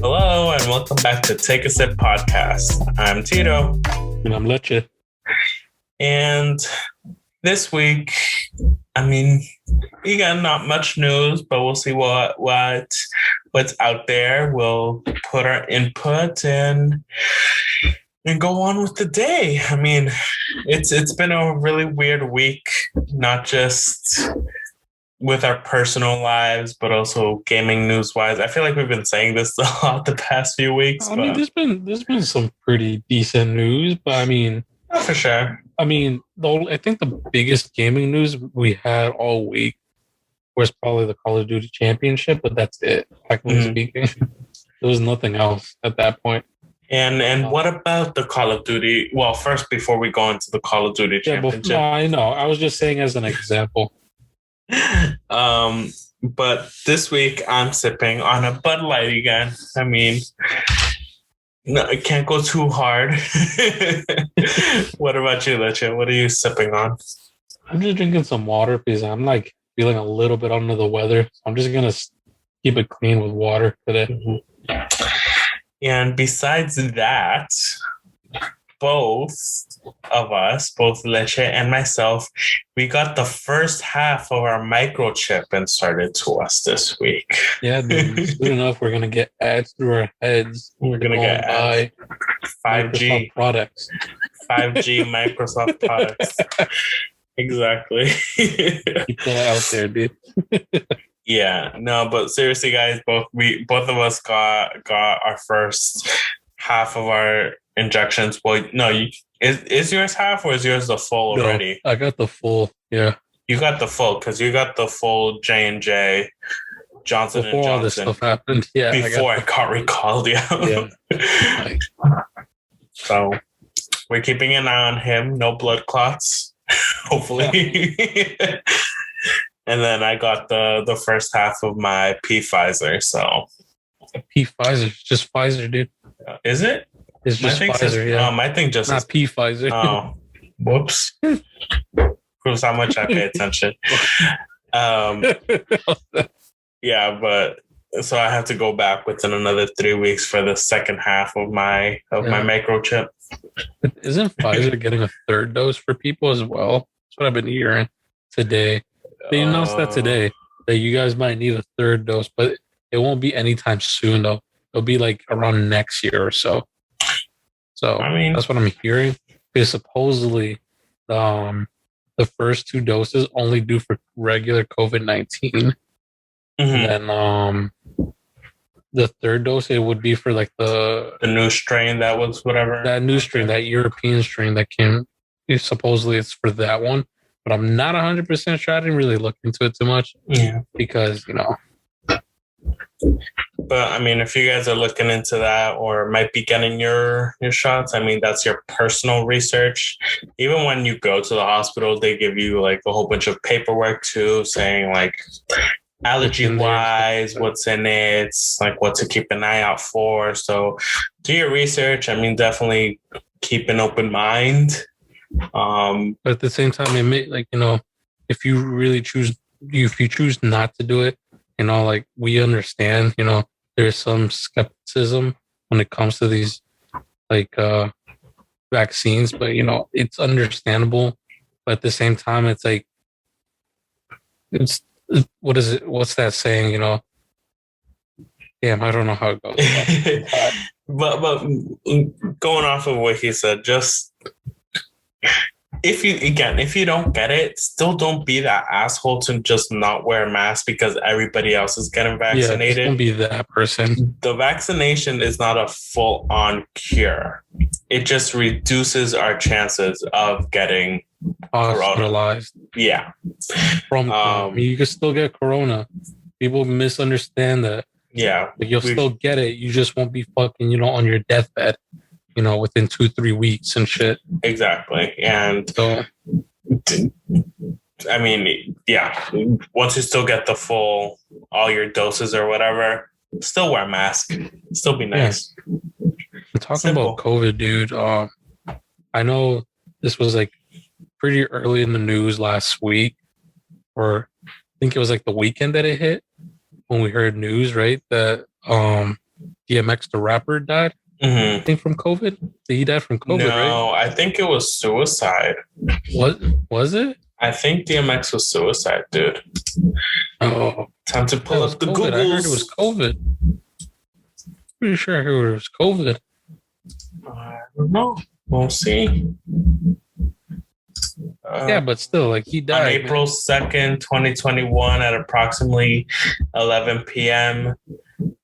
Hello and welcome back to Take a Sip podcast. I'm Tito. And I'm Leche. And this week, we got not much news, but we'll see what's out there. We'll put our input and go on with the day. I mean, it's been a really weird week, not just with our personal lives, but also gaming news wise. I feel like we've been saying this a lot the past few weeks. There's been some pretty decent news, but oh, for sure. I think the biggest gaming news we had all week was probably the Call of Duty Championship, but that's it. Technically speaking, there was nothing else at that point. And what about the Call of Duty? Well, first, before we go into the Call of Duty Championship, I know. I was just saying as an example. But this week I'm sipping on a Bud Light again. I mean, no, it can't go too hard. What about you, Leche? What are you sipping on? I'm just drinking some water because I'm like feeling a little bit under the weather. I'm just gonna keep it clean with water today. Mm-hmm. And besides that, both of us, both Leche and myself, we got the first half of our microchip inserted to us this week. Yeah, dude, soon enough, we're going to get ads through our heads. We're going to get ads. 5G products. 5G Microsoft products. Exactly. Keep that out there, dude. Yeah, no, but seriously, guys, both of us got our first half of our injections. Well, no, is yours half or is yours the full already? No, I got the full. Yeah, you got the full because you got the full J&J Johnson before & Johnson. All this stuff happened. Yeah, before I got recalled. Yeah. So we're keeping an eye on him. No blood clots, hopefully. Yeah. And then I got the first half of my Pfizer. So Pfizer, just Pfizer, dude. Is it? It's just Pfizer, yeah. My thing just not Pfizer. Oh, whoops. Proves how much I pay attention. Yeah, but so I have to go back within another 3 weeks for the second half of my microchip. But isn't Pfizer getting a third dose for people as well? That's what I've been hearing today. They announced that today, that you guys might need a third dose, but it won't be anytime soon, though. It'll be like around next year or so. So that's what I'm hearing. Because supposedly the first two doses only do for regular COVID-19. Mm-hmm. And then the third dose, it would be for like the new strain that was whatever. That new strain, that European strain that came. Supposedly it's for that one. But I'm not 100% sure. I didn't really look into it too much. Yeah. Because, But if you guys are looking into that or might be getting your shots, that's your personal research. Even when you go to the hospital, they give you like a whole bunch of paperwork too, saying like allergy wise, what's in it, like what to keep an eye out for. So do your research. Definitely keep an open mind. But at the same time, it may, like, if you really choose not to do it, like we understand, there's some skepticism when it comes to these like vaccines, but it's understandable. But at the same time, it's like what is it? What's that saying? Damn, I don't know how it goes. but going off of what he said, just if you don't get it, still don't be that asshole to just not wear a mask because everybody else is getting vaccinated. Yeah, don't be that person. The vaccination is not a full-on cure. It just reduces our chances of getting hospitalized. Corona. Yeah. You can still get corona. People misunderstand that. Yeah. But you'll still get it. You just won't be fucking, on your deathbed. Within 2-3 weeks and shit. Exactly. And so, yeah, once you still get all your doses or whatever, still wear a mask. Still be nice. Yeah. Talking about COVID, dude, I know this was like pretty early in the news last week, or I think it was like the weekend that it hit when we heard news, right? That DMX, the rapper, died. I think from COVID. He died from COVID, no, right? I think it was suicide. What was it? I think DMX was suicide, dude. Oh, time to pull up the COVID. Googles. I heard it was COVID. Pretty sure I heard it was COVID. I don't know. We'll see. Yeah, but still, like, he died. On April 2nd, 2021, at approximately 11 p.m.,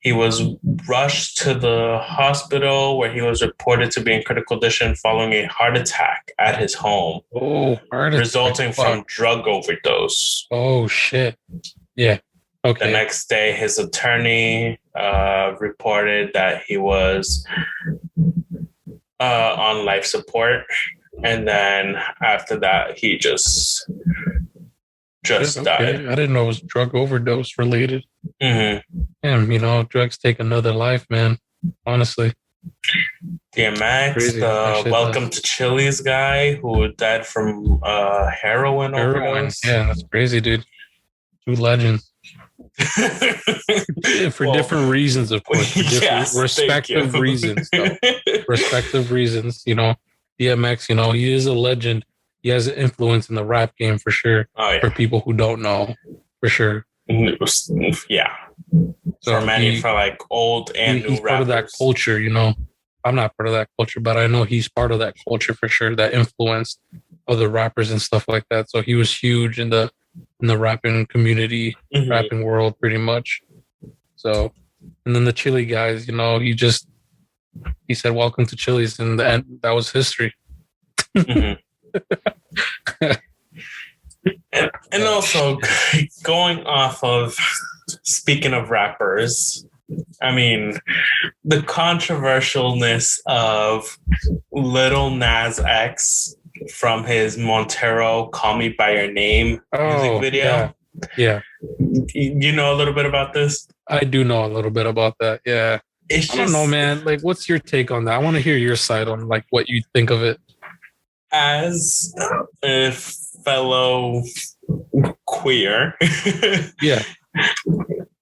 he was rushed to the hospital where he was reported to be in critical condition following a heart attack at his home. Oh, heart attack. Resulting from drug overdose. Oh, shit. Yeah. Okay. The next day, his attorney reported that he was on life support. And then after that, he just died. I didn't know it was drug overdose related. Mm-hmm. Damn, drugs take another life, man. Honestly. DMX, the Welcome to Chili's guy who died from heroin overdose. Yeah, that's crazy, dude. Two legends. For different reasons, of course. For different respective reasons, though. Respective reasons, DMX, he is a legend. He has an influence in the rap game for sure. Oh, yeah. For people who don't know, for sure. Yeah. So for like old and new he's rappers. Part of that culture, I'm not part of that culture, but I know he's part of that culture for sure. That influenced other rappers and stuff like that. So he was huge in the rapping community, rapping world, pretty much. So, and then the Chili guys, he said, "Welcome to Chili's," and that was history. and also going off of, speaking of rappers, I mean, the controversialness of Lil Nas X from his Montero "Call Me by Your Name" music video. Yeah. You know a little bit about this? I do know a little bit about that. Yeah. I don't know, man. Like, what's your take on that? I want to hear your side on like what you think of it. As a fellow queer. Yeah.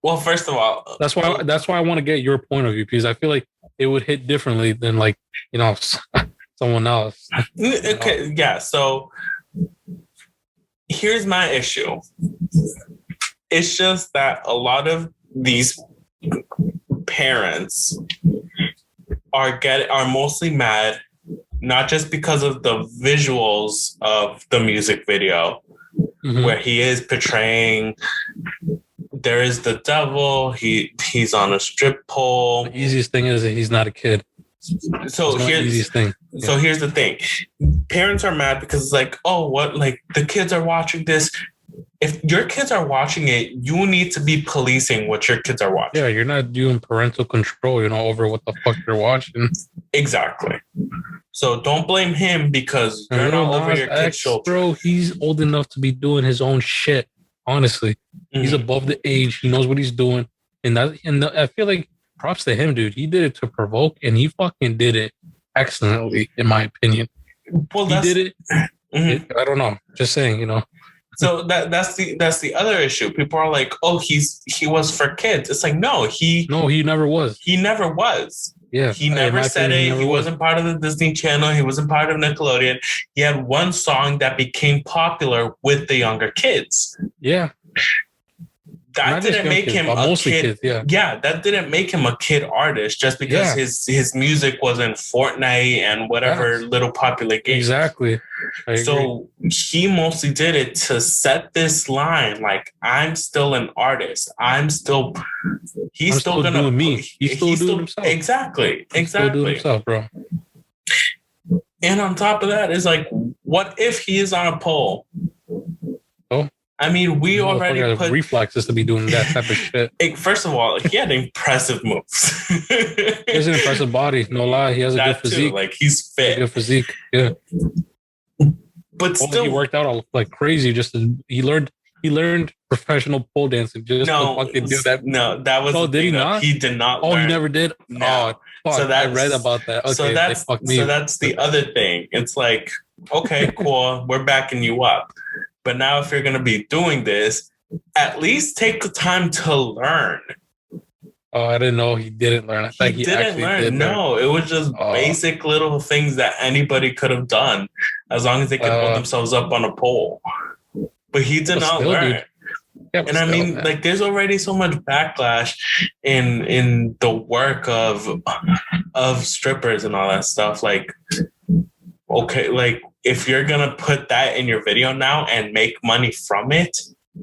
Well, first of all, that's why I want to get your point of view, because I feel like it would hit differently than like, someone else. Okay, yeah. So here's my issue. It's just that a lot of these parents are mostly mad, not just because of the visuals of the music video, where he is portraying there is the devil. He's on a strip pole. The easiest thing is that he's not a kid. So here's the thing. Parents are mad because it's like, oh, what? Like, the kids are watching this. If your kids are watching it, you need to be policing what your kids are watching. Yeah, you're not doing parental control, over what the fuck they're watching. Exactly. So don't blame him because you're not over your kid's shoulder. Bro, he's old enough to be doing his own shit. Honestly, he's above the age. He knows what he's doing, and I feel like props to him, dude. He did it to provoke, and he fucking did it excellently, in my opinion. Well, he did it. I don't know. Just saying, So that's the other issue. People are like, "Oh, he was for kids." It's like, no, he never was. He never was. Yeah, he never said it. He wasn't part of the Disney Channel. He wasn't part of Nickelodeon. He had one song that became popular with the younger kids. Yeah. That didn't make him a kid. Kids, that didn't make him a kid artist just because his music was in Fortnite and whatever little popular game. Exactly. So he mostly did it to set this line, like, I'm still an artist. He's still gonna doing me. He's still doing himself. Exactly. He's still doing himself, bro. And on top of that, is like, what if he is on a pole? Oh. I mean, we already put reflexes to be doing that type of shit. First of all, he had impressive moves. He has an impressive body, no lie. He has a good physique. Too. Like, he's fit. Good physique, yeah. But still, he worked out like crazy. He learned professional pole dancing just to fucking do that. No, that was. Oh, did he not? He did not. Oh, he never did. No. Oh, fuck. I read about that. Okay, so that's the other thing. It's like, okay, cool, we're backing you up. But now if you're going to be doing this, at least take the time to learn. Oh, I didn't know he didn't learn. I thought He he didn't actually learn. did learn. No, it was just basic little things that anybody could have done as long as they could hold themselves up on a pole. But he did not learn. Dude. Yeah, and I mean, like, there's already so much backlash in the work of strippers and all that stuff. Like, okay, like if you're gonna put that in your video now and make money from it,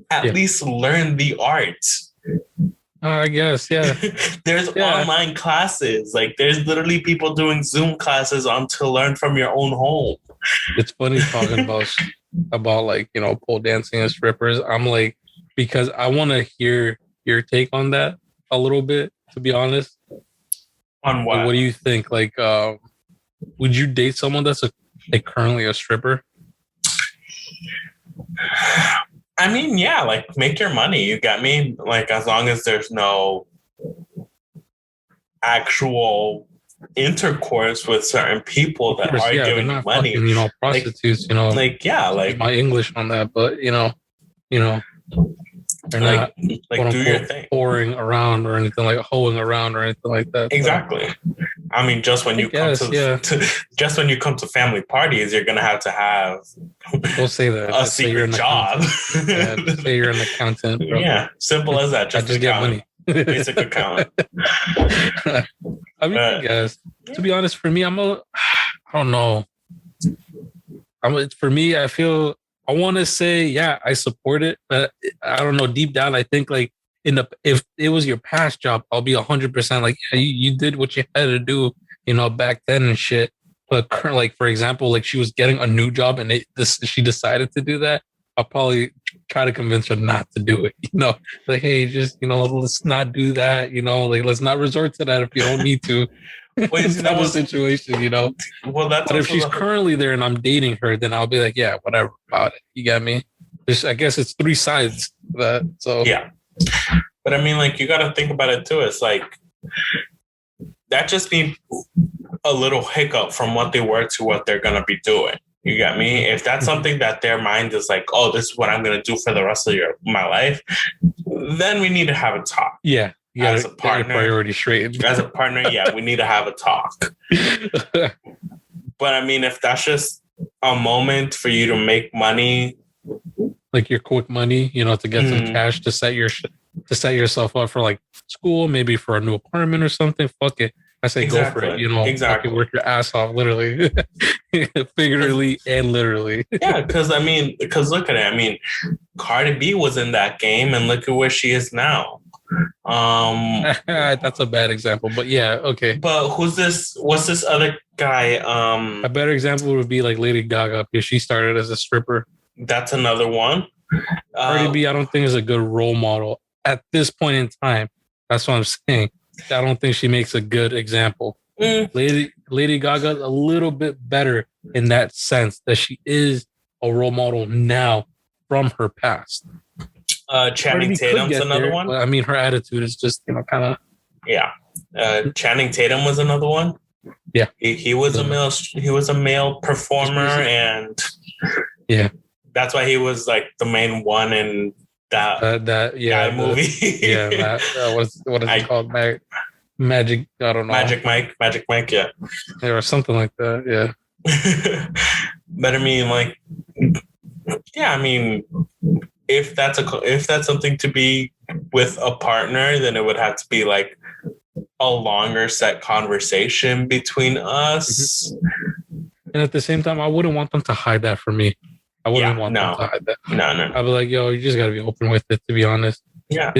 at least learn the art. I guess, yeah. There's online classes. Like, there's literally people doing Zoom classes on to learn from your own home. It's funny talking about like, you know, pole dancing and strippers. I'm like, because I want to hear your take on that a little bit, to be honest. On what? Like, what do you think? Like, would you date someone that's currently a stripper? I mean, yeah, like, make your money. You got me? Like, as long as there's no actual intercourse with certain people that are giving you money. Fucking, you know, prostitutes, you know. Like, yeah, like my English on that, but you know, they're not like do your thing, pouring around or anything, like hoeing around or anything like that. Exactly. So. I mean, just when you come to family parties, you're gonna have to have. Don't say that. A secret job. Just say you're an accountant. Bro. Yeah, simple as that. Just get money. Basic accountant. I mean, I guess to be honest, for me, I don't know. For me, I feel. I want to say, yeah, I support it, but I don't know. Deep down, I think like if it was your past job, I'll be 100% like, yeah, you did what you had to do, you know, back then and shit. But like, for example, like she was getting a new job and she decided to do that. I'll probably try to convince her not to do it. You know, like, hey, just, you know, let's not do that. You know, like, let's not resort to that if you don't need to. It's type of situation, you know. Well, that's. But if she's currently there and I'm dating her, then I'll be like, yeah, whatever about it. You got me. I guess it's three sides to that. So yeah, but I mean, like, you got to think about it too. It's like that just be a little hiccup from what they were to what they're gonna be doing. You got me? If that's something that their mind is like, oh, this is what I'm gonna do for the rest of my life, then we need to have a talk. Yeah. As a partner, priority straight. As a partner, yeah, we need to have a talk. But I mean, if that's just a moment for you to make money, like your quick money, you know, to get some cash to set yourself up for like school, maybe for a new apartment or something. Fuck it, I say go for it. You know, exactly. Work your ass off, literally, figuratively and literally. Yeah, because look at it. I mean, Cardi B was in that game, and look at where she is now. That's a bad example, but yeah, okay. But what's this other guy? A better example would be like Lady Gaga, because she started as a stripper. That's another one. Cardi B, I don't think is a good role model at this point in time. That's what I'm saying. I don't think she makes a good example. Lady Gaga a little bit better in that sense that she is a role model now from her past. Channing Tatum's another one. I mean, her attitude is just, you know, kind of. Yeah. Channing Tatum was another one. Yeah. He was a male. He was a male performer, and yeah, that's why he was like the main one in that movie. Yeah. What is it called? Magic. I don't know. Magic Mike. Yeah. Or something like that. Yeah. But I mean, like, yeah. I mean, if that's something to be with a partner, then it would have to be like a longer set conversation between us. And at the same time, I wouldn't want them to hide that from me. I wouldn't want them to hide that. No. I'd be like, yo, you just got to be open with it, to be honest. Yeah.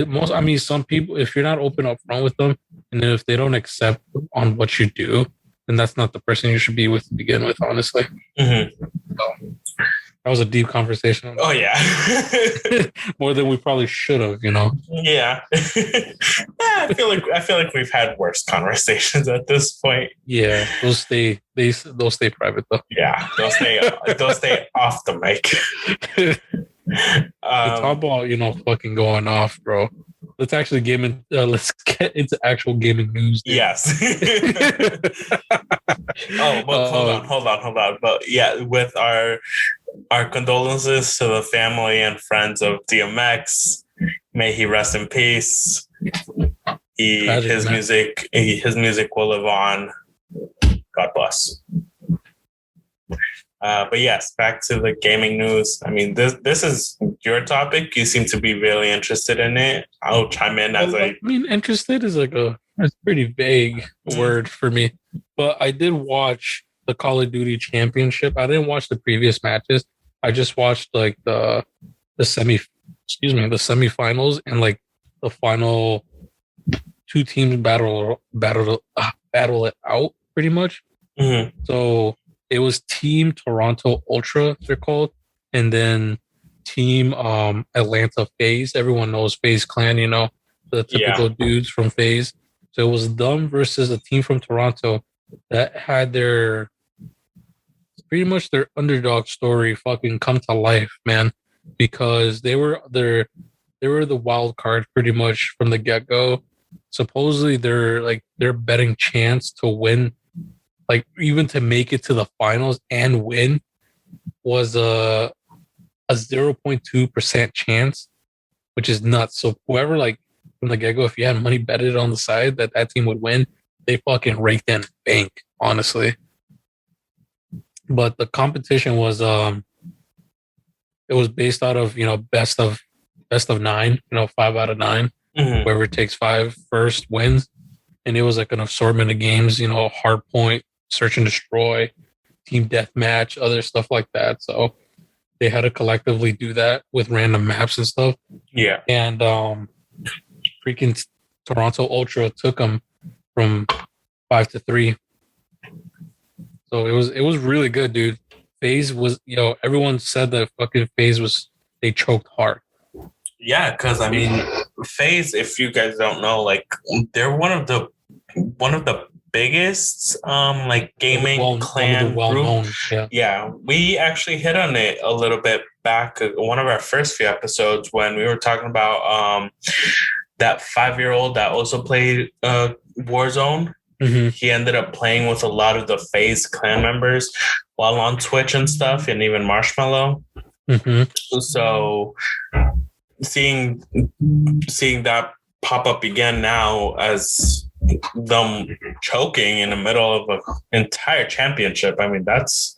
Some people, if you're not open up front with them, and then if they don't accept on what you do, then that's not the person you should be with to begin with, honestly. Mm-hmm. So, that was a deep conversation. Oh, yeah. More than we probably should have, you know? Yeah. I feel like we've had worse conversations at this point. Yeah. They'll stay private, though. Yeah. They'll stay off the mic. Let's talk about, you know, fucking going off, bro. Let's actually let's get into actual gaming news. Dude. Yes. Hold on. But yeah, with our condolences to the family and friends of DMX. May he rest in peace. Tragic, his man. music will live on. God bless. But yes, back to the gaming news. I mean, this is your topic. You seem to be really interested in it. I'll chime in as I mean, interested is like it's a pretty vague word for me. But I did watch the Call of Duty Championship. I didn't watch the previous matches. I just watched like the semifinals and like the final two teams battle it out pretty much. Mm-hmm. So it was Team Toronto Ultra, they're called, and then Team Atlanta FaZe. Everyone knows FaZe Clan, you know, the typical dudes from FaZe. So it was them versus a team from Toronto that had pretty much their underdog story fucking come to life, man, because they were the wild card pretty much from the get go. Supposedly their betting chance to win, like even to make it to the finals and win, was a 0.2% chance, which is nuts. So whoever, like from the get go, if you had money betted on the side that team would win, they fucking raked in bank, honestly. But the competition was it was based out of, you know, best of 9, you know, 5 out of 9. Mm-hmm. Whoever takes 5 first wins. And it was like an assortment of games, you know, hardpoint, search and destroy, team deathmatch, other stuff like that. So they had to collectively do that with random maps and stuff. Yeah. And freaking Toronto Ultra took them from 5-3. So it was really good, dude. FaZe was, you know, everyone said that fucking FaZe they choked hard. Yeah, because I mean, FaZe, if you guys don't know, like they're one of the biggest like gaming clan group. Yeah, we actually hit on it a little bit back one of our first few episodes when we were talking about that 5-year-old that also played Warzone. Mm-hmm. He ended up playing with a lot of the FaZe clan members while on Twitch and stuff, and even Marshmallow. Mm-hmm. So seeing that pop up again now as them choking in the middle of an entire championship, I mean that's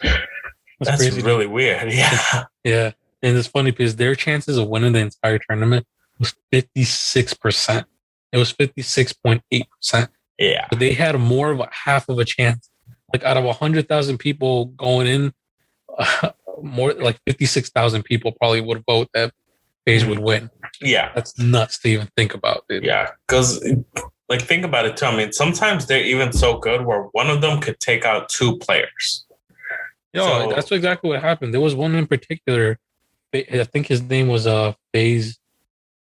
crazy, really weird. Yeah. Yeah. And it's funny because their chances of winning the entire tournament was 56%. It was 56.8%. Yeah. But they had more of half of a chance. Like out of 100,000 people going in, more like 56,000 people probably would vote that FaZe would win. Yeah. That's nuts to even think about, dude. Yeah. Because like think about it too. I mean, sometimes they're even so good where one of them could take out 2 players. Yo, that's exactly what happened. There was one in particular. I think his name was FaZe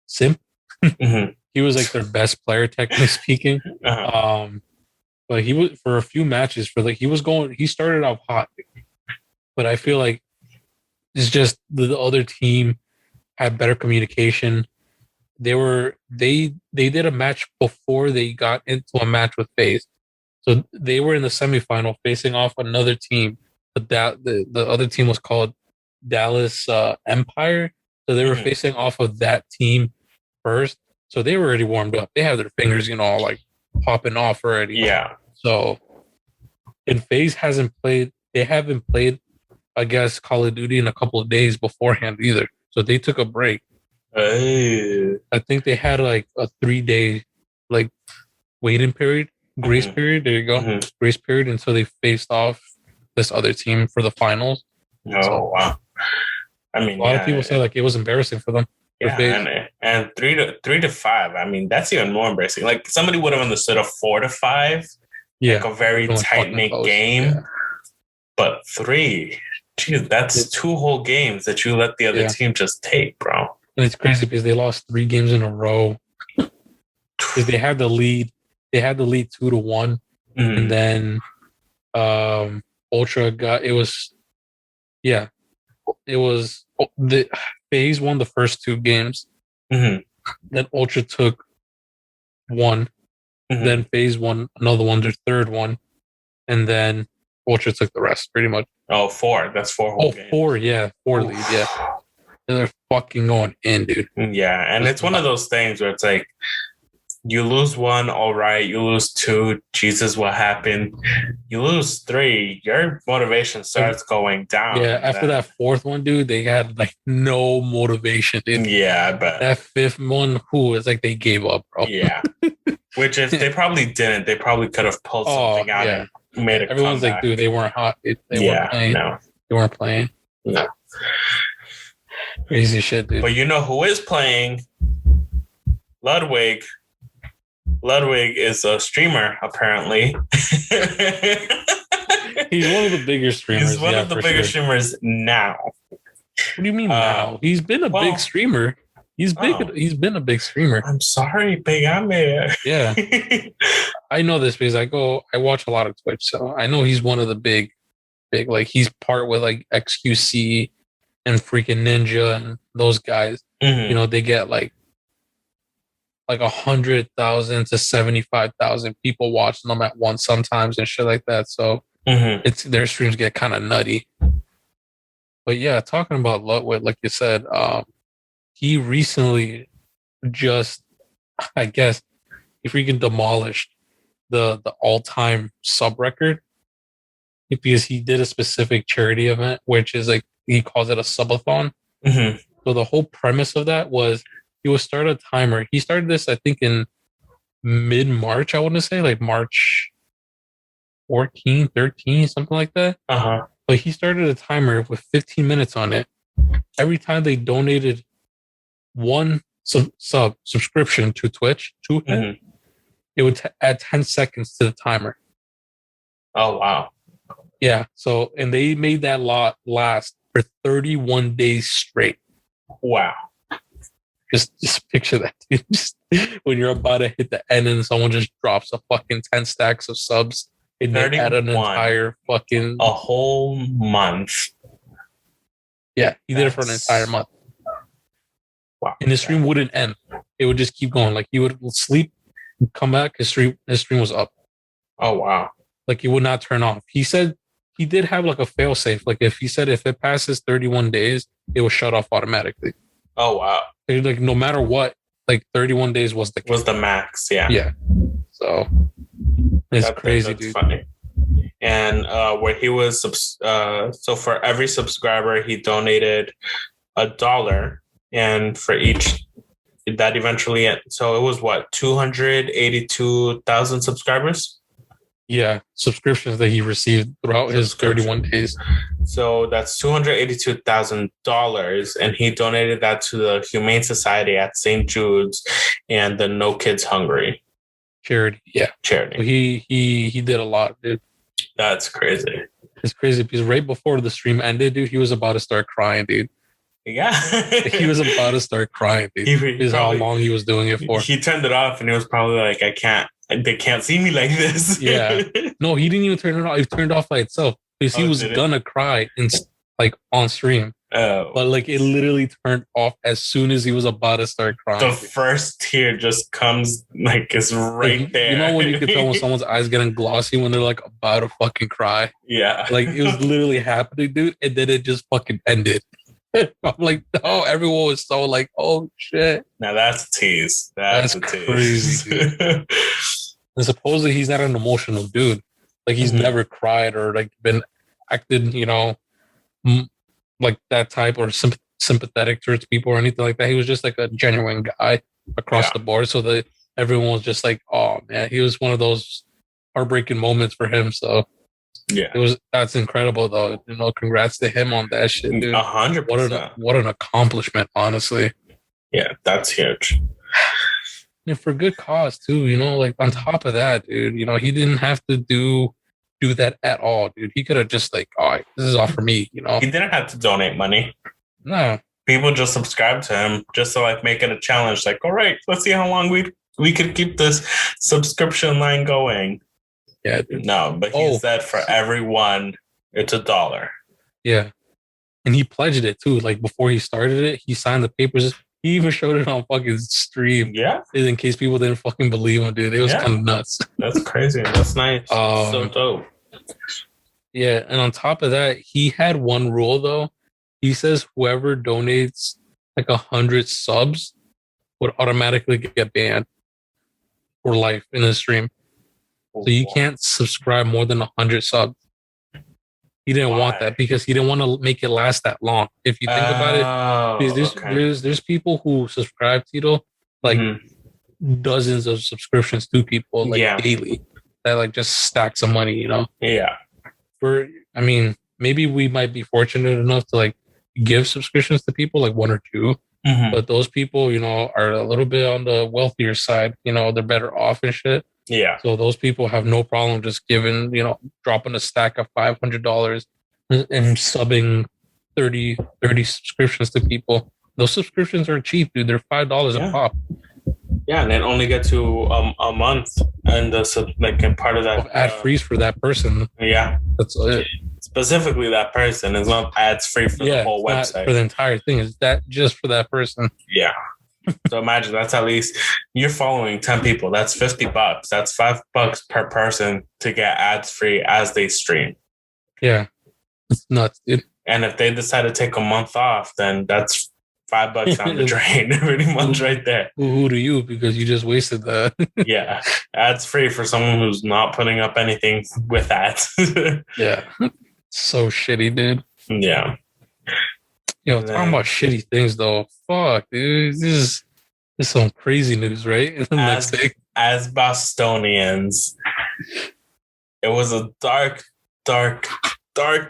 Simp. Mm-hmm. He was like their best player, technically speaking. Uh-huh. But he was for a few matches he started off hot, but I feel like it's just the other team had better communication. They did a match before they got into a match with FaZe. So they were in the semifinal facing off another team, but the other team was called Dallas Empire. So they were facing off of that team first. So they were already warmed up. They have their fingers, you know, like popping off already. Yeah. So, and FaZe they haven't played, I guess, Call of Duty in a couple of days beforehand either. So they took a break. Hey. I think they had like a 3-day like waiting period, grace period. There you go. Grace period until they faced off this other team for the finals. Oh, wow. I mean, a lot of people say like it was embarrassing for them. Yeah, and 3 to 5. I mean, that's even more embarrassing. Like somebody would have understood a 4 to 5, like a very tight knit game. Yeah. But 3, geez, that's 2 whole games that you let the other team just take, bro. And it's crazy because they lost 3 games in a row. Because they had the lead. They had the lead 2-1, and then Ultra it was the FaZe won the first 2 games. Then Ultra took 1. Then FaZe won another one, their third one, and then Ultra took the rest, pretty much. Oh, 4. That's 4 whole games. 4, yeah. 4 lead, yeah. And they're fucking going in, dude. Yeah, and it's one of those things where it's like You lose one, all right. You lose two, Jesus, what happened? You lose three, your motivation starts going down. Yeah, after that fourth one, dude, they had like no motivation. Yeah, I bet. That fifth one, it's like they gave up, bro. Yeah. Which if they probably didn't, they probably could have pulled something out and made a Everyone's comeback. like, dude, they weren't hot. They weren't playing. No. They weren't playing. No. Crazy shit, dude. But you know who is playing? Ludwig. Ludwig is a streamer, apparently. He's one of the bigger streamers. He's one of the bigger streamers now. What do you mean now? He's been a big streamer. He's big. He's been a big streamer. I'm sorry, big Ame. Yeah, I know this because I watch a lot of Twitch, so I know he's one of the big. Like he's part with like XQC and freaking Ninja and those guys. Mm-hmm. You know, they get like 100,000 to 75,000 people watching them at once sometimes and shit like that. So it's their streams get kind of nutty. But yeah, talking about Ludwig, like you said, he recently just, I guess, he freaking demolished the all-time sub record because he did a specific charity event, which is like, he calls it a subathon. Mm-hmm. So the whole premise of that was he would start a timer. He started this, I think, in mid-March, I want to say, like March 14, 13, something like that. Uh-huh. But he started a timer with 15 minutes on it. Every time they donated one subscription to Twitch to him, it would add 10 seconds to the timer. Oh, wow. Yeah. So, and they made that lot last for 31 days straight. Wow. Just picture that, dude. Just when you're about to hit the end and someone just drops a fucking 10 stacks of subs and they add an entire fucking... A whole month. Yeah, he did it for an entire month. Wow. And his stream wouldn't end. It would just keep going. Like he would sleep, come back, his stream was up. Oh, wow. Like he would not turn off. He said he did have like a fail safe. Like if it passes 31 days, it will shut off automatically. Oh, wow. Like no matter what, like 31 days was the max. Yeah. Yeah. So it's crazy, dude. Funny. And where he was, so for every subscriber, he donated $1, and for each, that eventually, so it was what, 282,000 subscribers? Yeah, subscriptions that he received throughout his 31 days. So that's $282,000, and he donated that to the Humane Society at St. Jude's and the No Kids Hungry charity. Yeah, charity. So he did a lot, dude. That's crazy. It's crazy because right before the stream ended, dude, he was about to start crying, dude. Yeah, he was about to start crying, dude. Is how long he was doing it for. He turned it off, and he was probably like, "I can't. They can't see me like this." Yeah. No, he didn't even turn it off. It turned off by itself because he was gonna cry like on stream. Oh. But like it literally turned off as soon as he was about to start crying. The first tear just comes like it's right like, there. You know when you can tell when someone's eyes getting glossy when they're like about to fucking cry? Yeah. Like it was literally happening, dude, and then it just fucking ended. I'm like, no, everyone was so like, oh shit. Now that's a tease. That's a tease. Crazy, dude. And supposedly he's not an emotional dude. Like he's never cried or like been acted, you know, like that type or sympathetic towards people or anything like that. He was just like a genuine guy across the board. So that everyone was just like, oh man, he was one of those heartbreaking moments for him. So yeah, that's incredible though. You know, congrats to him on that shit, dude. 100%. What an accomplishment, honestly. Yeah, that's huge. And for good cause too, you know, like on top of that, dude, you know, he didn't have to do that at all, dude. He could have just like, all right, this is all for me, you know. He didn't have to donate money. No. People just subscribed to him just to like make it a challenge. Like, all right, let's see how long we could keep this subscription line going. Yeah, dude. No, but he said for everyone, it's $1. Yeah. And he pledged it too. Like before he started it, he signed the papers. He even showed it on fucking stream. Yeah. In case people didn't fucking believe him, dude. It was kind of nuts. That's crazy. That's nice. So dope. Yeah. And on top of that, he had one rule though. He says whoever donates like 100 subs would automatically get banned. for life in his stream. So you can't subscribe more than 100 subs. He didn't want that because he didn't want to make it last that long. If you think about it, there's people who subscribe, Tito, like dozens of subscriptions to people like daily that like just stack some money, you know? Yeah. I mean, maybe we might be fortunate enough to like give subscriptions to people like one or two, but those people, you know, are a little bit on the wealthier side, you know, they're better off and shit. Yeah. So those people have no problem just giving, you know, dropping a stack of $500 and subbing 30 subscriptions to people. Those subscriptions are cheap, dude. They're $5 a pop. Yeah, and then only get to a month, and and part of that ad free for that person. Yeah, that's it. Specifically, that person is not ads free for the whole website. For the entire thing, is that just for that person? Yeah. So imagine that's at least you're following 10 people. That's $50. That's $5 per person to get ads free as they stream. Yeah, it's nuts, dude. And if they decide to take a month off, then that's $5 down the drain, pretty much right there. Who do you? Because you just wasted that. Yeah, ads free for someone who's not putting up anything with ads. Yeah, so shitty, dude. Yeah. Yo, talking about shitty things though. Fuck, dude. This is some crazy news, right? As Bostonians, it was a dark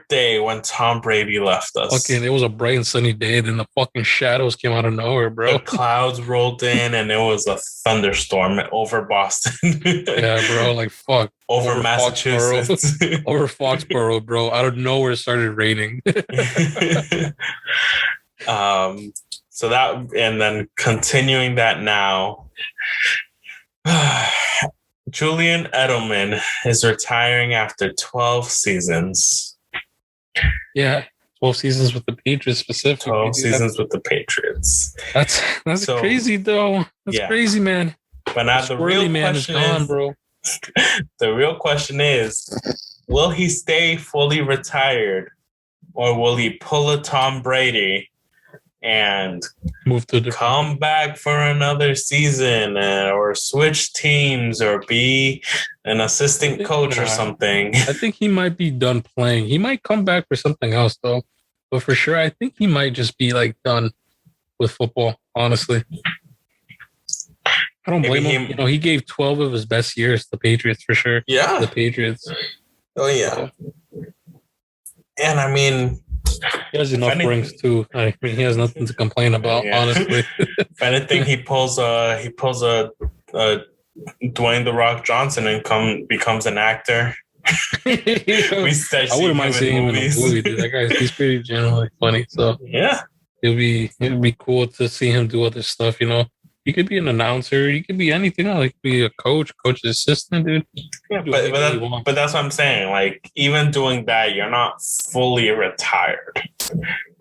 day when Tom Brady left us. Fucking, it was a bright and sunny day, then the fucking shadows came out of nowhere, bro. The clouds rolled in, and it was a thunderstorm over Boston. Yeah, bro, like fuck. Over Massachusetts. Over Foxborough, bro. Out of nowhere, it started raining. So that, and then continuing that now, Julian Edelman is retiring after 12 seasons. Yeah, 12 seasons with the Patriots specifically. 12 seasons with the Patriots. That's crazy, though. That's crazy, man. But now the real question is, bro. The real question is, will he stay fully retired, or will he pull a Tom Brady and come back for another season, or switch teams, or be an assistant coach or something? I think he might be done playing. He might come back for something else, though. But for sure, I think he might just be like done with football, honestly. I don't blame him. You know, he gave 12 of his best years to the Patriots for sure. Yeah. The Patriots. Oh, yeah. And I mean, he has enough rings too. I mean, he has nothing to complain about, honestly. If anything, he pulls a Dwayne The Rock Johnson and becomes an actor. I wouldn't mind seeing him in a movie, dude. That he's pretty generally funny. So yeah, it'd be cool to see him do other stuff. You know, he could be an announcer. He could be anything else. He could be a coach's assistant, dude. Yeah, but that's what I'm saying. Like, even doing that, you're not fully retired.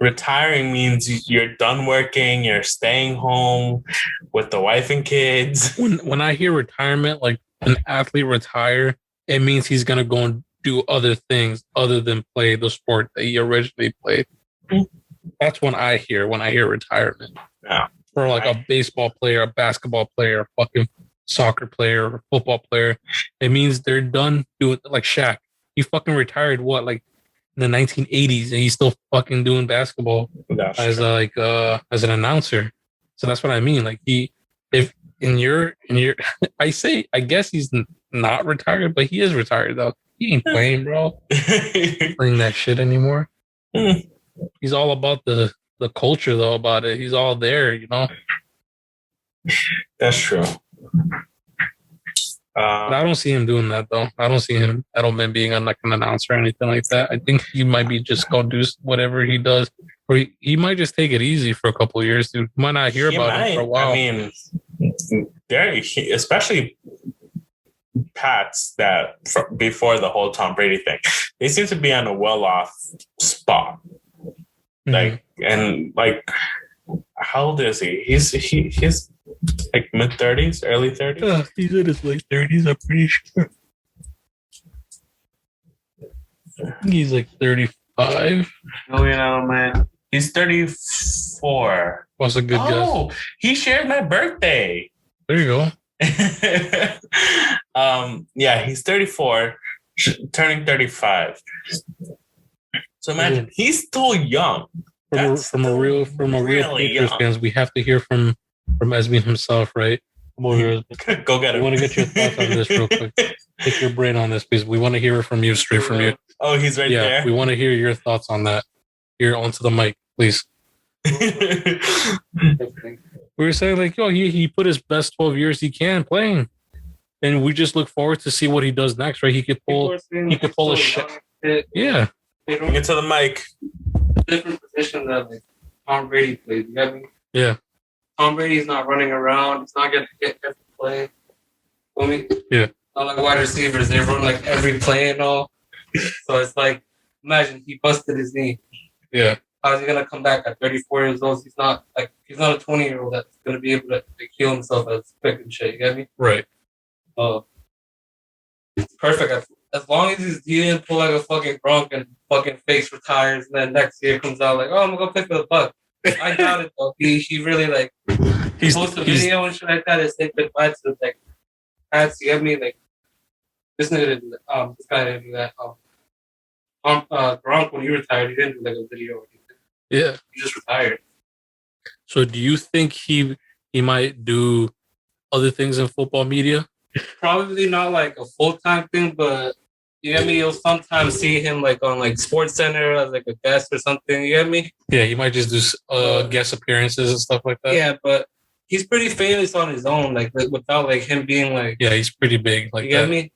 Retiring means you're done working. You're staying home with the wife and kids. When I hear retirement, like an athlete retire, it means he's gonna go and do other things other than play the sport that he originally played. Mm-hmm. That's when I hear retirement. Yeah. For like a baseball player, a basketball player, a fucking soccer player, or football player, it means they're done doing, like Shaq. He fucking retired like in the 1980s, and he's still fucking doing basketball as an announcer. So that's what I mean. Like if in your I guess he's not retired, but he is retired though. He ain't playing, bro. Playing that shit anymore. He's all about the culture though, about it. He's all there, you know. That's true. But I don't see him doing that though. I don't see him Edelman being like an announcer or anything like that. I think he might be just gonna do whatever he does, or he might just take it easy for a couple of years, dude. Might not hear about it for a while. I mean, especially Pats that before the whole Tom Brady thing, they seem to be on a well-off spot. Like, and like, how old is he? He's like mid-30s, early 30s. He's in his late 30s. I'm pretty sure. He's like 35. Oh, you know, man. He's 34. What's a good guess? Oh, he shared my birthday. There you go. Yeah, he's 34, turning 35. So imagine he's still young. From a real Patriots young. fans, we have to hear from Esme himself, right? Come over. Go get him. We want to get your thoughts on this real quick. Pick your brain on this, please. We want to hear it from you, straight from you. Oh, he's right there. Yeah, we want to hear your thoughts on that. Here, onto the mic, please. We were saying like, yo, he put his best 12 years he can playing, and we just look forward to see what he does next, right? He could pull a shit. Yeah. Bring it to the mic. Different position that like Tom Brady plays. You get me? Yeah. Tom Brady's not running around. He's not going to get every play. I mean, yeah. Not like wide receivers. They run like every play and all. So it's like, imagine he busted his knee. Yeah. How's he gonna come back at 34 years old? He's not a 20-year-old that's gonna be able to like, heal himself as quick and shit. You get me? Right. It's perfect. As long as he didn't pull like a fucking Gronk and fucking face retires, and then next year comes out like, oh, I'm gonna go play for the Bucks. I doubt it though. He really like post a video and shit like that and say goodbye to the like Pats. You get me? Like this nigga did this guy didn't do that. Gronk when he retired, he didn't do like a video or anything. Yeah. He just retired. So do you think he might do other things in football media? Probably not like a full-time thing, but you get me? You'll sometimes see him like on like Sports Center as like a guest or something. You get me? Yeah, he might just do guest appearances and stuff like that. Yeah, but he's pretty famous on his own, like without like him being like. Yeah, he's pretty big. Like you get me?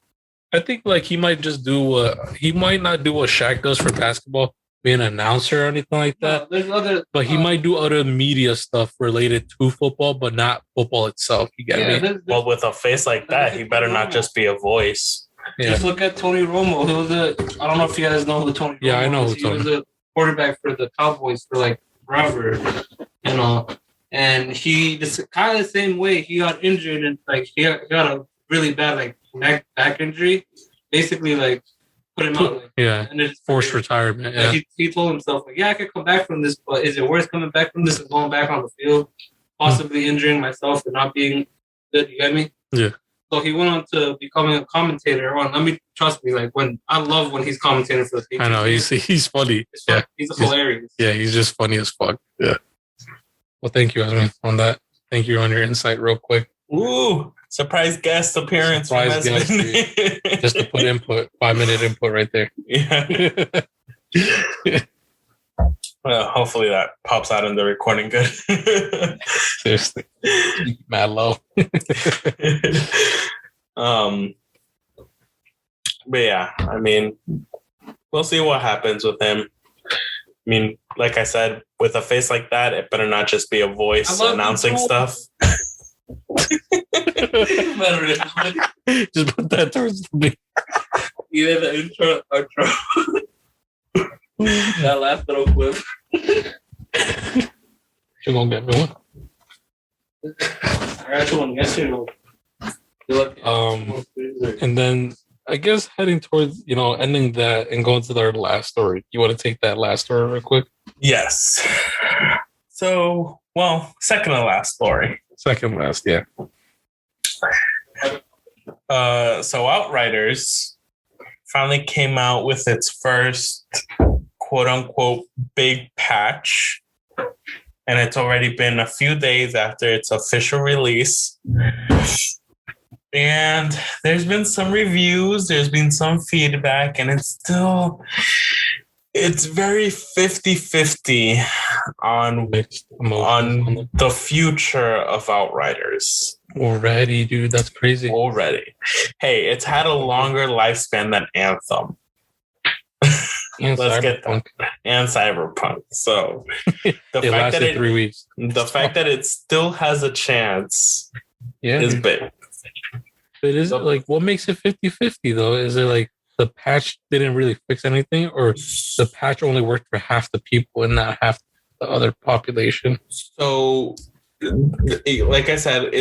I think like he might just do. He might not do what Shaq does for basketball, be an announcer or anything like that. No, there's other. But he might do other media stuff related to football, but not football itself. You get me? Well, with a face like that, he better not just be a voice. Yeah. Just look at Tony Romo. He was I don't know if you guys know who Tony Romo is. I know who Tony. He was a quarterback for the Cowboys for like forever, you know. And he just kind of the same way. He got injured and like he got a really bad like back injury. Basically, like put him out. Like, and it's forced retirement. Yeah. Like, he told himself like, yeah, I could come back from this, but is it worth coming back from this and going back on the field, possibly injuring myself and not being good? You get me? Yeah. So he went on to becoming a commentator on. Trust me, like when I love when he's commentating for the Patriots. I know he's funny. Yeah, he's hilarious. Yeah, he's just funny as fuck. Yeah. Well, thank you, Esme, on that. Thank you on your insight, real quick. Ooh, surprise guest appearance. Surprise guest, just to put input, 5-minute input right there. Yeah. Well, hopefully that pops out in the recording good. Seriously. Mad low. But yeah, I mean, we'll see what happens with him. I mean, like I said, with a face like that, it better not just be a voice announcing stuff. Just put that towards me. Either the intro or outro. That last little clip. You're gonna get me one. I got you one yesterday. And then I guess heading towards, ending that and going to our last story. You want to take that last story real quick? Yes. So, second to last story. Second last, yeah. So Outriders finally came out with its first quote-unquote big patch, and it's already been a few days after its official release. And there's been some reviews, there's been some feedback, and it's very 50-50 on the future of Outriders. Already, dude, that's crazy. Already. Hey, it's had a longer lifespan than Anthem. Let's get that. And Cyberpunk. So the fact that 3 weeks. The fact that it still has a chance is big. But is it like, what makes it 50-50 though? Is it like the patch didn't really fix anything, or the patch only worked for half the people and not half the other population? So, like I said,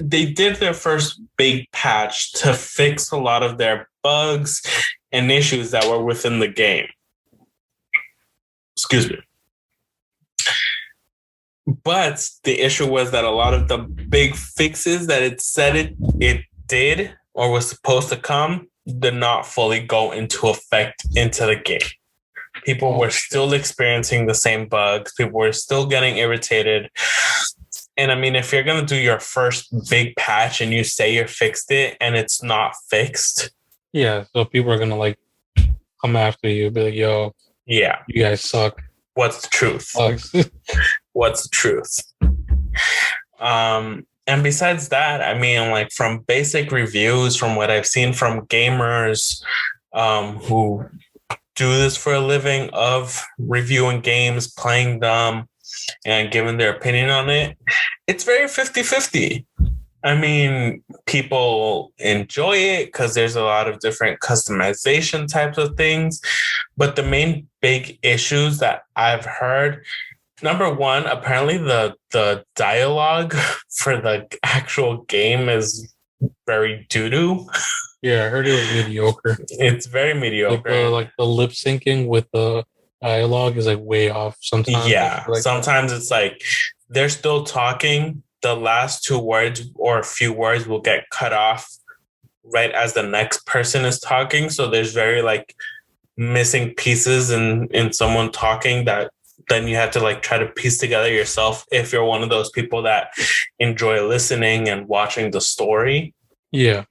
they did their first big patch to fix a lot of their bugs and issues that were within the game. Excuse me. But the issue was that a lot of the big fixes that it said it did or was supposed to come did not fully go into effect into the game. People were still experiencing the same bugs. People were still getting irritated. And I mean, if you're going to do your first big patch and you say you fixed it and it's not fixed. Yeah, so people are going to like come after you, be like, yo, yeah, you guys suck. What's the truth? What's the truth? And besides that, I mean, like from basic reviews, from what I've seen from gamers who do this for a living of reviewing games, playing them, and giving their opinion on it, it's very 50-50. I mean, people enjoy it because there's a lot of different customization types of things. But the main big issues that I've heard, number one, apparently the dialogue for the actual game is very doo-doo. Yeah, I heard it was mediocre. It's very mediocre. Like the lip syncing with the dialogue is like way off sometimes. Yeah, like sometimes it's like they're still talking. The last two words or a few words will get cut off right as the next person is talking. So there's very like missing pieces in someone talking that then you have to like try to piece together yourself if you're one of those people that enjoy listening and watching the story. Yeah.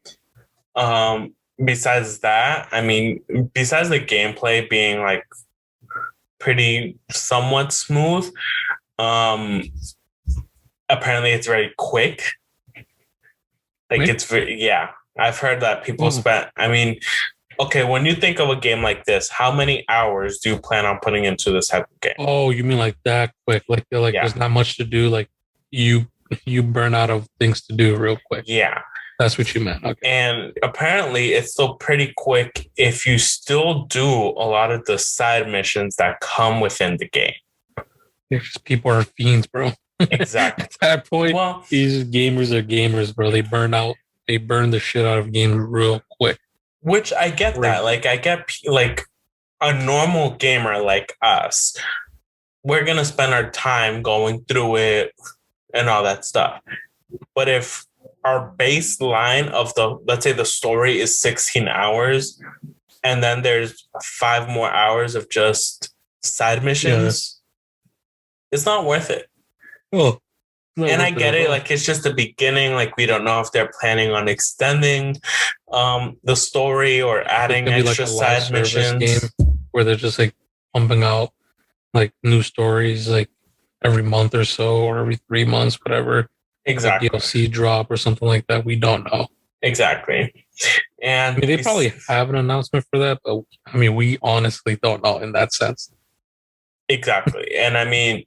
Besides that, I mean, besides the gameplay being like pretty somewhat smooth, apparently it's very quick. Like it's very, yeah. I've heard that people spent, I mean, okay, when you think of a game like this, how many hours do you plan on putting into this type of game? Oh, you mean like that quick? Like there's not much to do. Like you burn out of things to do real quick. Yeah. That's what you meant. Okay. And apparently it's still pretty quick if you still do a lot of the side missions that come within the game. People are fiends, bro. Exactly. At that point, these gamers are gamers, bro. They burn out. They burn the shit out of games real quick. Which I get that. Like, I get like a normal gamer like us, we're going to spend our time going through it and all that stuff. But if our baseline of let's say the story is 16 hours, and then there's 5 more hours of just side missions, it's not worth it. Oh, and I get it. Like, it's just the beginning. Like, we don't know if they're planning on extending the story or adding extra like side missions. Game where they're just like pumping out like new stories like every month or so, or every 3 months, whatever. Exactly. Like DLC drop or something like that. We don't know. Exactly. And I mean, they probably have an announcement for that, but I mean, we honestly don't know in that sense. Exactly. And I mean,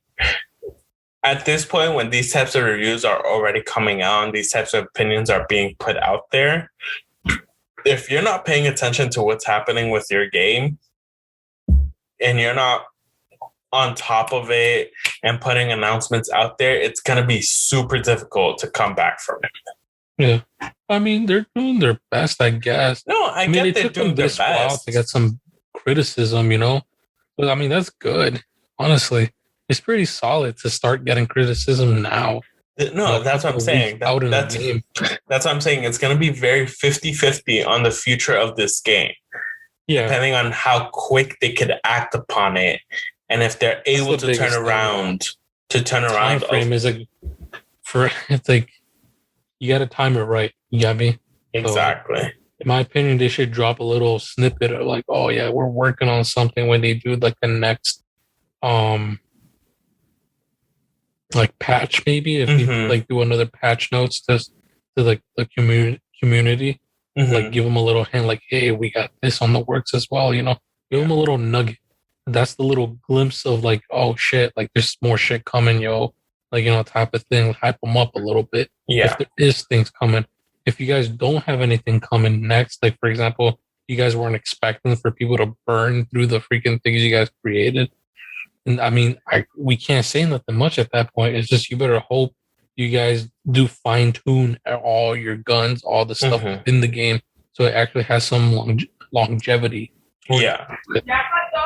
at this point, when these types of reviews are already coming out and these types of opinions are being put out there, if you're not paying attention to what's happening with your game and you're not on top of it and putting announcements out there, it's going to be super difficult to come back from it. Yeah. I mean, they're doing their best, I guess. No, I mean, get they're doing their best. To get some criticism, you know? But I mean, that's good. Honestly, it's pretty solid to start getting criticism now. No, that's what I'm saying. That's what I'm saying. It's going to be very 50-50 on the future of this game. Yeah. Depending on how quick they could act upon it. And if they're able to turn around. Time frame is like, it's like, you got to time it right. You got me? Exactly. So, in my opinion, they should drop a little snippet of like, oh yeah, we're working on something when they do like the next, like patch maybe if you like do another patch notes to like the community, like give them a little hint like, hey, we got this on the works as well, you know, give them a little nugget. That's the little glimpse of like, oh shit, like there's more shit coming, yo, like, you know, type of thing. Hype them up a little bit. Yeah, if there is things coming. If you guys don't have anything coming next, like for example, you guys weren't expecting for people to burn through the freaking things you guys created. And I mean, we can't say nothing much at that point. It's just you better hope you guys do fine tune all your guns, all the stuff within the game, so it actually has some longevity Yeah.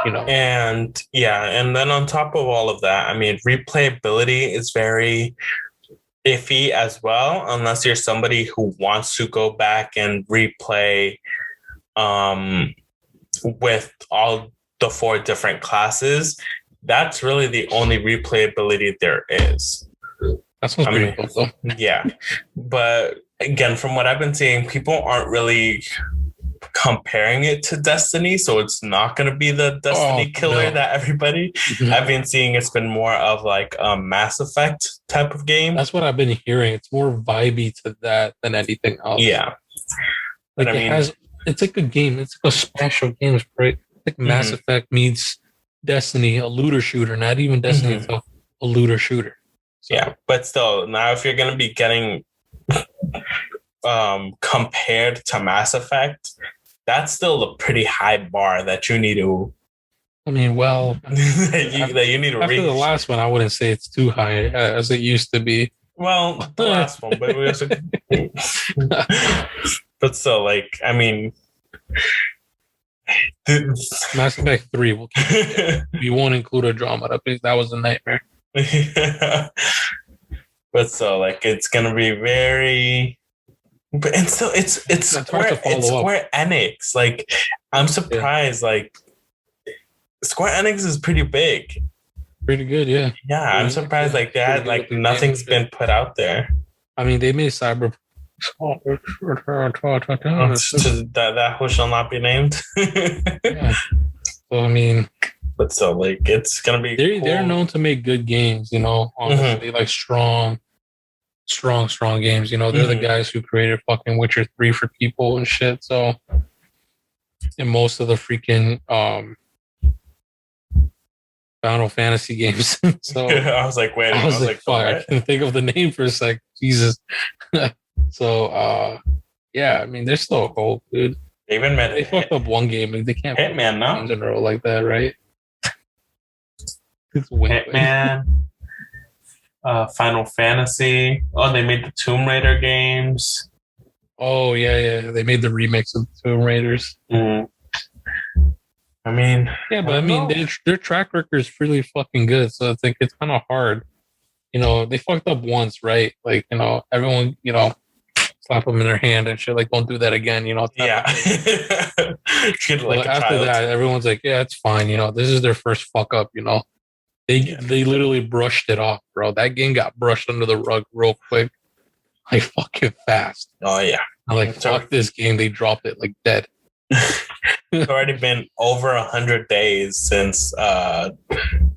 You know. And then on top of all of that, I mean, replayability is very iffy as well, unless you're somebody who wants to go back and replay with all the 4 different classes. That's really the only replayability there is. That sounds pretty cool, though. Yeah. But again, from what I've been seeing, people aren't really comparing it to Destiny, so it's not going to be the Destiny killer that everybody I've been seeing. It's been more of like a Mass Effect type of game. That's what I've been hearing. It's more vibey to that than anything else. Yeah, like it's like a game. It's like a special game, right? Like Mass Effect meets Destiny, a looter shooter. Not even Destiny itself, a looter shooter. So. Yeah, but still, now if you're going to be getting compared to Mass Effect, that's still a pretty high bar that you need to. I mean, well, that you need to after reach. The last one, I wouldn't say it's too high as it used to be. Well, the last one, but we also, but still, like, I mean, Mass Effect 3 we won't include a drama. That was a nightmare. But so, like, it's gonna be very. But and still, it's Square Enix. Like, I'm surprised. Yeah. Like, Square Enix is pretty big. Pretty good, yeah. Yeah, I'm surprised. Like that, like nothing's been put out there. I mean, they made Cyberpunk. That who shall not be named. Yeah. So I mean, but so like it's gonna be. They're known to make good games, you know. Honestly, like strong games. You know, they're the guys who created fucking Witcher 3 for people and shit. So, and most of the freaking Final Fantasy games. So I was like, wait. I was like, fuck, I can think of the name for a sec. Jesus. So, yeah, I mean, they're still cool, dude. They fucked up one game. Like, they can't Hitman, no? In general like that, right? It's Hitman. Final Fantasy. Oh, they made the Tomb Raider games. Oh, yeah. They made the remix of the Tomb Raiders. Mm-hmm. I mean, yeah, but I mean, their track record is really fucking good. So I think it's kind of hard. You know, they fucked up once, right? Like, you know, everyone, you know, slap them in their hand and shit. Like, don't do that again. You know. Yeah. Like after that, everyone's like, yeah, it's fine. You know, this is their first fuck up. You know, they literally brushed it off, bro. That game got brushed under the rug real quick, like fucking fast. Oh yeah. I'm like, fuck this game. They dropped it like dead. It's already been over 100 days since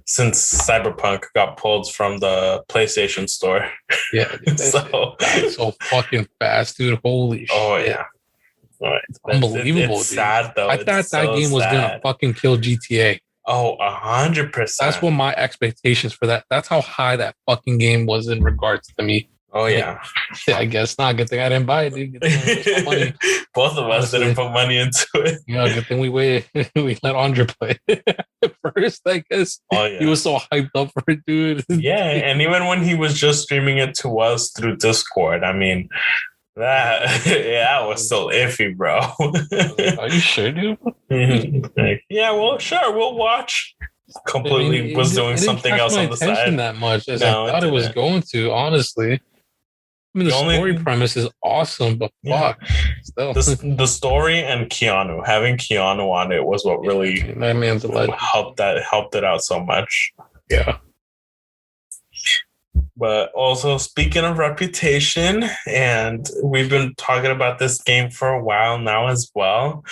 Cyberpunk got pulled from the PlayStation Store. Yeah, so fucking fast, dude. Holy shit! Oh yeah, it's unbelievable. It's sad though. I thought that game was gonna fucking kill GTA. Oh, 100%. That's what my expectations for that. That's how high that fucking game was in regards to me. Oh yeah. I guess not. Good thing I didn't buy it, dude. Money. Both of us didn't put money into it. You know, good thing we waited. We let Andre play at first, I guess. Oh, yeah. He was so hyped up for it, dude. Yeah, and even when he was just streaming it to us through Discord, I mean, that was so iffy, bro. Are you sure, dude? Like, yeah, well, sure, we'll watch. Completely was doing something else on the side. That much as I thought it was going to, honestly. I mean, the story premise is awesome, but fuck. Still. The story and Keanu, having Keanu on it was what really that man's a legend. helped it out so much. Yeah. But also, speaking of reputation, and we've been talking about this game for a while now as well,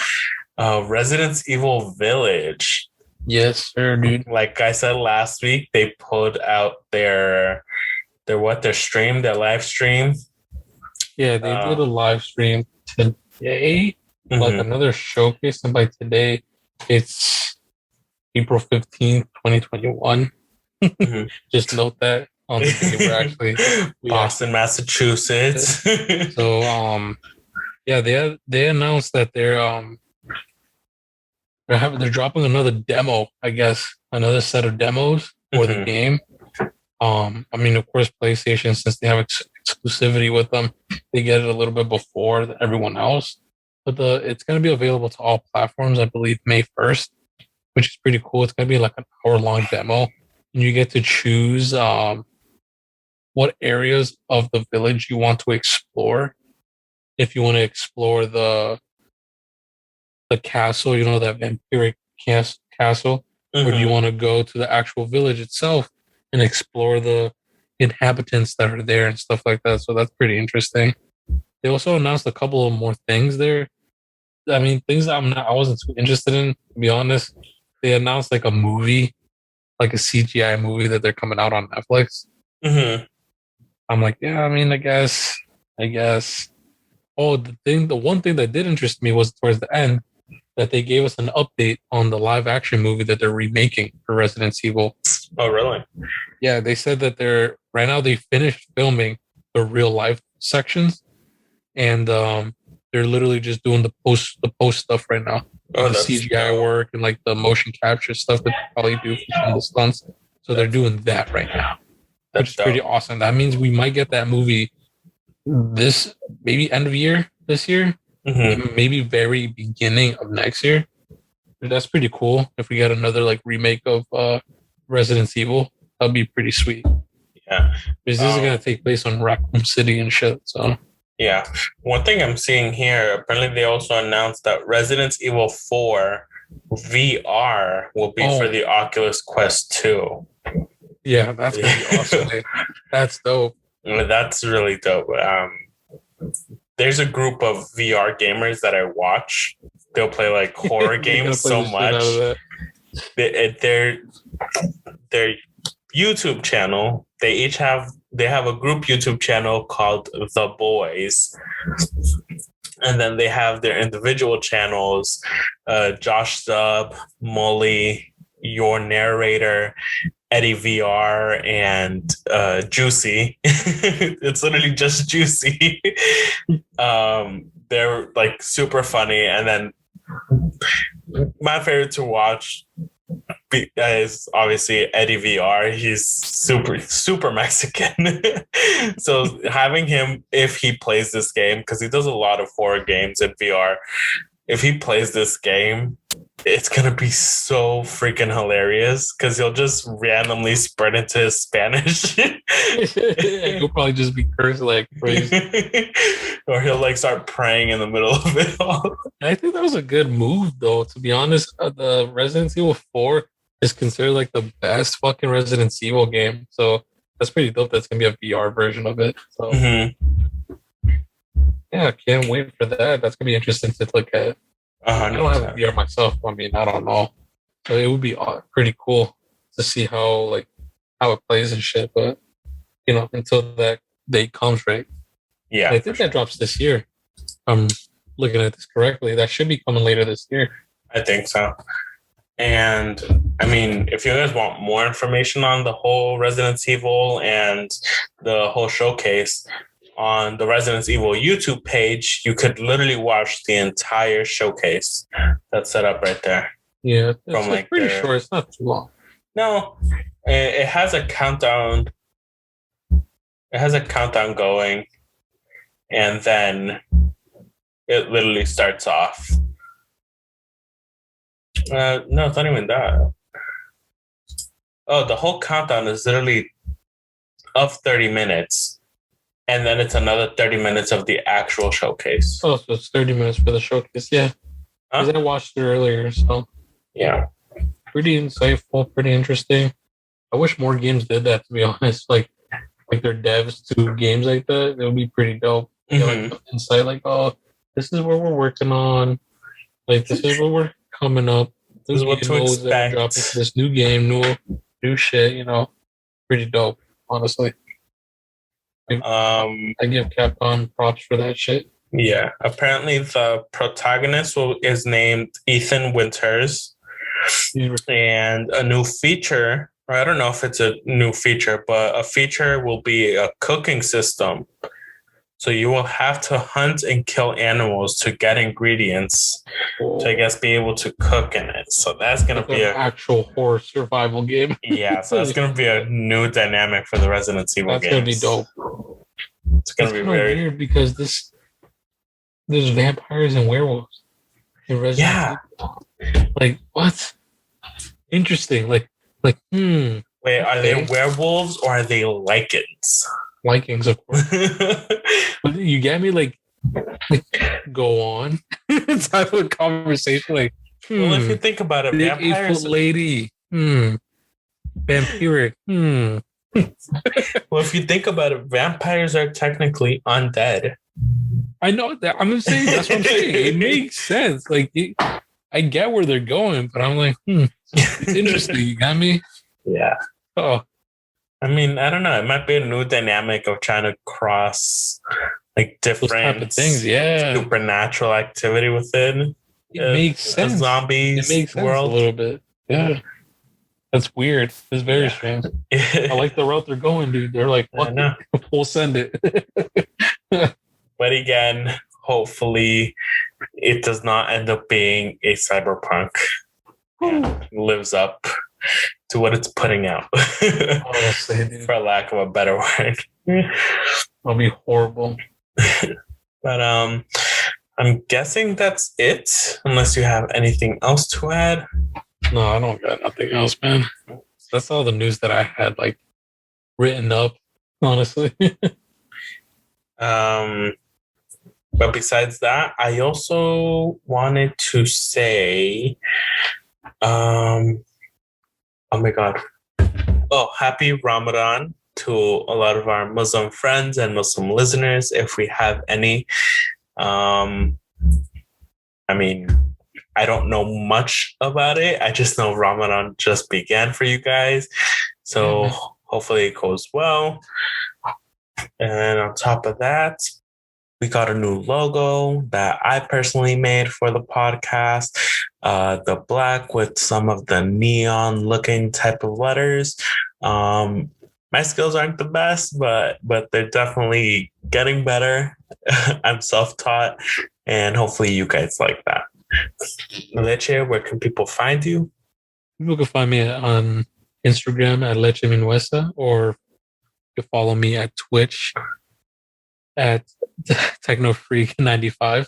Resident Evil Village. Yes, sir, dude. Like I said last week, they pulled out their live stream. Yeah, they did a live stream today, like another showcase, and by today, it's April 15th, 2021. Just note that on the day we're actually Boston, Massachusetts. So, yeah, they announced that they're dropping another demo, I guess, another set of demos for the game. I mean, of course, PlayStation, since they have exclusivity with them, they get it a little bit before everyone else. But it's gonna be available to all platforms, I believe, May 1st, which is pretty cool. It's gonna be like an hour-long demo, and you get to choose what areas of the village you want to explore. If you want to explore the castle, that vampiric castle, or do you want to go to the actual village itself and explore the inhabitants that are there and stuff like that? So that's pretty interesting. They also announced a couple of more things there. I mean, things that I wasn't too interested in, to be honest. They announced like a movie, like a CGI movie that they're coming out on Netflix. I'm like, yeah, I mean, I guess. Oh, the one thing that did interest me was towards the end that they gave us an update on the live action movie that they're remaking for Resident Evil. Oh, really? Yeah, they said that right now they finished filming the real life sections, and they're literally just doing the post stuff right now. The CGI work and like the motion capture stuff that they probably do for some of the stunts. So they're doing that right now, which is pretty awesome. That means we might get that movie maybe end of year this year, maybe very beginning of next year. That's pretty cool. If we get another like remake of Resident Evil, that'd be pretty sweet. Yeah, because this is gonna take place on Raccoon City and shit. So yeah, one thing I'm seeing here, apparently they also announced that Resident Evil 4 VR will be for the Oculus Quest 2. Yeah, that's gonna be awesome. That's dope. That's really dope. There's a group of VR gamers that I watch. They'll play like horror games so much. Their YouTube channel, they have a group YouTube channel called The Boys. And then they have their individual channels, Josh Sub, Molly, Your Narrator, Eddie VR, and Juicy. It's literally just Juicy. They're like super funny. And then my favorite to watch is obviously Eddie VR. He's super Mexican. So having him, if he plays this game, because he does a lot of horror games in VR, if he plays this game, it's gonna be so freaking hilarious because he'll just randomly spread into his Spanish. He'll probably just be cursed like crazy. Or he'll like start praying in the middle of it all. I think that was a good move though, to be honest. The Resident Evil 4 is considered like the best fucking Resident Evil game. So that's pretty dope. That's gonna be a VR version of it. So yeah, I can't wait for that. That's gonna be interesting to look at. I don't have a VR myself. I mean, I don't know. So it would be pretty cool to see how it plays and shit. But until that day comes, right? Yeah, I think that drops this year. I'm looking at this correctly. That should be coming later this year. I think so. And I mean, if you guys want more information on the whole Resident Evil and the whole showcase, on the Resident Evil YouTube page, you could literally watch the entire showcase that's set up right there. Yeah, it's pretty short. It's not too long. No, it has a countdown. It has a countdown going, and then it literally starts off. No, it's not even that. Oh, the whole countdown is literally of 30 minutes. And then it's another 30 minutes of the actual showcase. Oh, so it's 30 minutes for the showcase. Yeah. Because I watched it earlier. So yeah. Pretty insightful, pretty interesting. I wish more games did that, to be honest. Like their devs to games like that. It would be pretty dope. Insight, like, oh, this is what we're working on. Like, this is what we're coming up. This is what to expect. Dropping this new game, new shit, Pretty dope, honestly. I give Capcom props for that shit. Yeah, apparently the protagonist is named Ethan Winters, and a new feature, or I don't know if it's a new feature, but a feature will be a cooking system. So you will have to hunt and kill animals to get ingredients to, I guess, be able to cook in it. So that's going to be an actual horror survival game. Yeah, so that's going to be a new dynamic for the Resident Evil games. That's going to be dope. It's going to be very weird because this there's vampires and werewolves in Resident Evil. Like what? Interesting. Like. Wait, are they werewolves or are they lichens? Vikings, of course. But you get me, like go on type of conversation. Like, well, if you think about it, big vampires, 8-foot lady, vampiric. Well, if you think about it, vampires are technically undead. I know that. I'm saying that's what I'm saying. It makes sense. Like, I get where they're going, but I'm like, it's interesting. You got me? Yeah. Oh. I mean, I don't know. It might be a new dynamic of trying to cross like different type of things, supernatural activity within makes sense. A zombies it makes sense world a little bit. Yeah. That's weird. It's very strange. I like the route they're going, dude. They're like, what? We'll send it. But again, hopefully it does not end up being a cyberpunk and lives up to what it's putting out. Honestly, dude. For lack of a better word. It'll be horrible. But I'm guessing that's it, unless you have anything else to add. No, I don't got nothing else, man. That's all the news that I had like written up, honestly. But besides that, I also wanted to say, oh my God. Oh, happy Ramadan to a lot of our Muslim friends and Muslim listeners, if we have any. I mean, I don't know much about it. I just know Ramadan just began for you guys. So hopefully it goes well. And on top of that, we got a new logo that I personally made for the podcast. The black with some of the neon looking type of letters. My skills aren't the best, but they're definitely getting better. I'm self-taught, and hopefully you guys like that. Leche, where can people find you? People can find me on Instagram at Leche Minuesa, or you can follow me at Twitch at Techno Freak 95.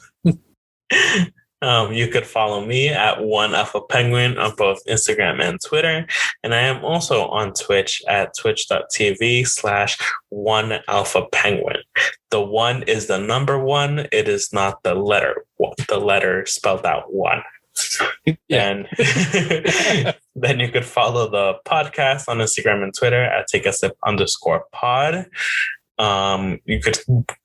You could follow me at One Alpha Penguin on both Instagram and Twitter. And I am also on Twitch at twitch.tv/One Alpha Penguin. The one is the number one. It is not the letter one. The letter spelled out one. And then you could follow the podcast on Instagram and Twitter at takeasip_pod. You could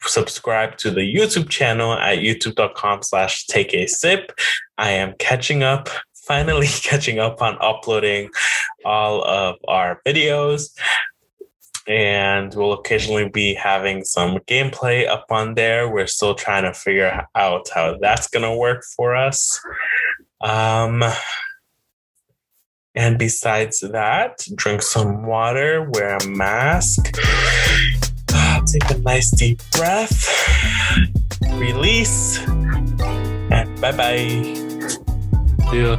subscribe to the YouTube channel at youtube.com/takeasip. I am finally catching up on uploading all of our videos, and we'll occasionally be having some gameplay up on there. We're still trying to figure out how that's going to work for us. And besides that, drink some water, wear a mask, take a nice deep breath, release, and bye-bye. Yeah.